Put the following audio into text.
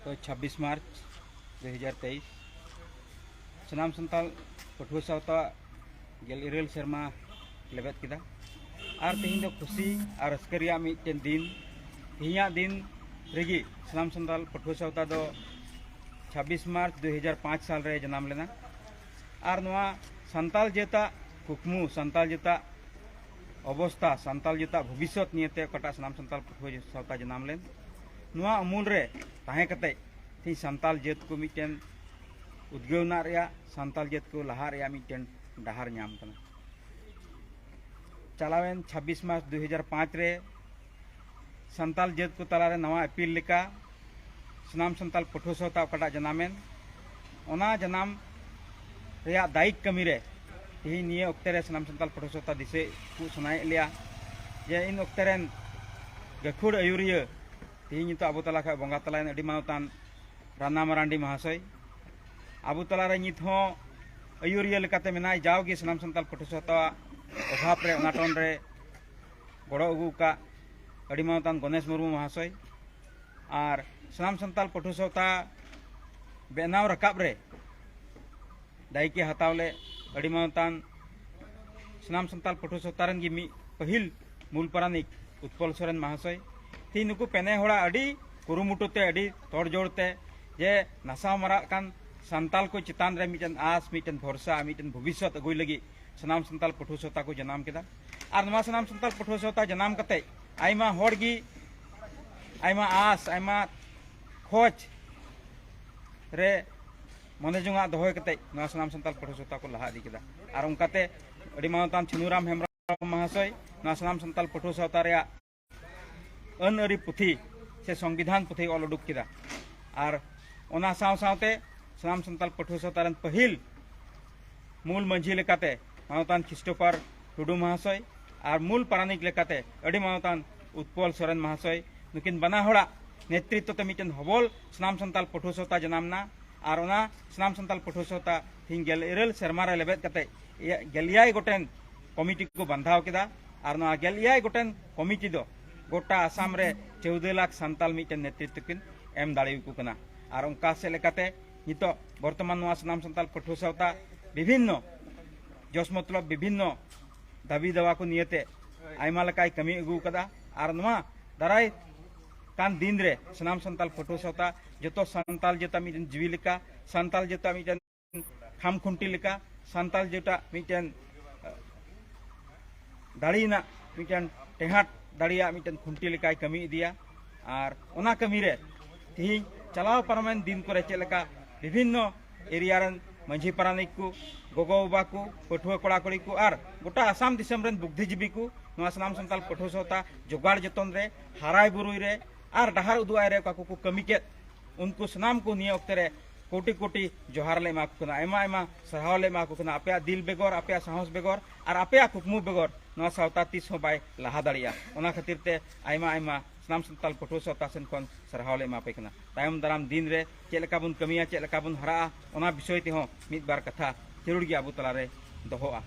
तो 26 मार्च 2023 सनाम संताल पठुआ सावता गेल इरेल शर्मा लेबेद किदा और तेहिं दो खुशी और रस्करिया मिटन दिन तेहिया दिन रेगी सनाम संताल पठुआ सावता दो 26 मार्च 2005 साल रे जन्म लेना और नवा संताल जेता कुकमु संताल जेता अवस्था संताल जेता भविष्य नियते कटा सनाम संताल पठुआ सावता जन्म लेन नवा अमूल रे ताहे कते ती संताल जेत को मिटन उद्गवना रेया संताल जेत को लहा रेया मिटन डहार नाम कना चलावेन 26 मार्च 2005 रे संताल जेत को तलारे नवा अपील लेका सनाम संताल पठुआ सावता कटा जनामेन ओना जनाम रेया दायिक कमी रे तेही निये ओक्ते रे सनाम संताल पठुआ सावता दिसे को सुनाय लिया जे इन ओक्ते रेन गखुड़ आयुरिया तेही नितो आबो तला खा बंगा तलायन अडी मानतान राना मरांडी महाशय आबो तला रे नित हो आयुरिया लेकाते मेनाय जावगे सनाम संताल पठुआ सावता अभाव रे अनाटन रे गड़ो अगू का अडी मानतान गणेश मुर्मू महाशय और सनाम संताल पठुआ सावता बेनाव रकाब रे दायिके हतावले अडी मानतान सनाम संताल पठुआ सावता रन गी पहिल मूल पारानिक उत्पल सोरेन महाशय ती नुकु पेने होड़ा अडी कुरुमुटुते अडी तोड़जोड़ते जे नसा मरा कान संताल को चितान रे मिटन आस मिटन भरोसा मिटन भविष्य अगुई लगी सनाम संताल पठुआ सावता को जनाम केदा और नवा सनाम संताल पठुआ सावता जनाम कते आयमा होड़गी आयमा आस आयमा खोज रे मने जुंगा दोहय कते नवा सनाम संताल पठुआ सावता को लहा दी केदा और उनकाते अडी मानतान छिनुराम हेम्ब्रम महाशय नवा सनाम संताल पठुआ सावता रे अन अरी पुथी से संविधान पुथी ऑल उडुक किदा और ओना साव सावते सनाम संताल पठुआ सावता रन पहिल मूल मंझी लेकाते मानतान खिस्टोफर टुडू महाशय और मूल पारानिक लेकाते अडी मानतान उत्पल सोरेन महाशय नुकिन बना होड़ा नेतृत्व ते मिटन हबल सनाम संताल पठुआ सावता जनामना और ओना सनाम संताल पठुआ सावता थिंग गेल इरेल शर्मा रे लेबेद कते गेलियाय गोटेन कमिटी को बंधाव किदा और ना गेलियाय गोटेन कमिटी दो गोटा आसाम रे 14 लाख संताल मिटन नेतृत्व किन एम दाड़ेको कना और उनका से लेकाते नितो वर्तमान नवा सनाम संताल पठुआ सावता विभिन्न जस मतलब विभिन्न दाबी दवा को नियते आयमा लकाय कमी अगू कदा और नवा दाराय कान दिन रे सनाम संताल पठुआ सावता जतो संताल जेता मिटन जीवी लेका संताल जेता मिटन खाम खुंटी लेका संताल जेता मिटन दाड़ीना मिटन टेहाट दाड़िया मिटन खुंटी लेकाय कमी इदिया और ओना कमी रे तिही चलाव पारमेन दिन करे चेलका विभिन्न एरिया रन मंझी पारानिक को गोगो बाबा को पठुआ कोड़ा कोड़ी को और गोटा आसाम दिसम रन बुद्धिजीवी को नवा सनाम संताल पठुआ सावता जोगाड़ जतन रे हाराय बुरुई रे और डहार उदुआय रे काको को कमी के उनको सनाम को निये ओक्ते रे कोटि कोटि जोहार ले मा को आयमा आयमा सराव ले मा को आपे दिल बेगर आपे साहस बेगर और आपे कुकमु बेगर नवा सावता तीस हो बाय लहा दाड़िया ओना खातिर ते आयमा आयमा सनाम संताल पठुआ सावता सेन खन सराव ले मापे कना तायम दाराम दिन रे चेलका बुन कमिया चेलका बुन हरा ओना विषय ते हो मिद बार कथा जरूर गे आबो तला रे दोहोआ।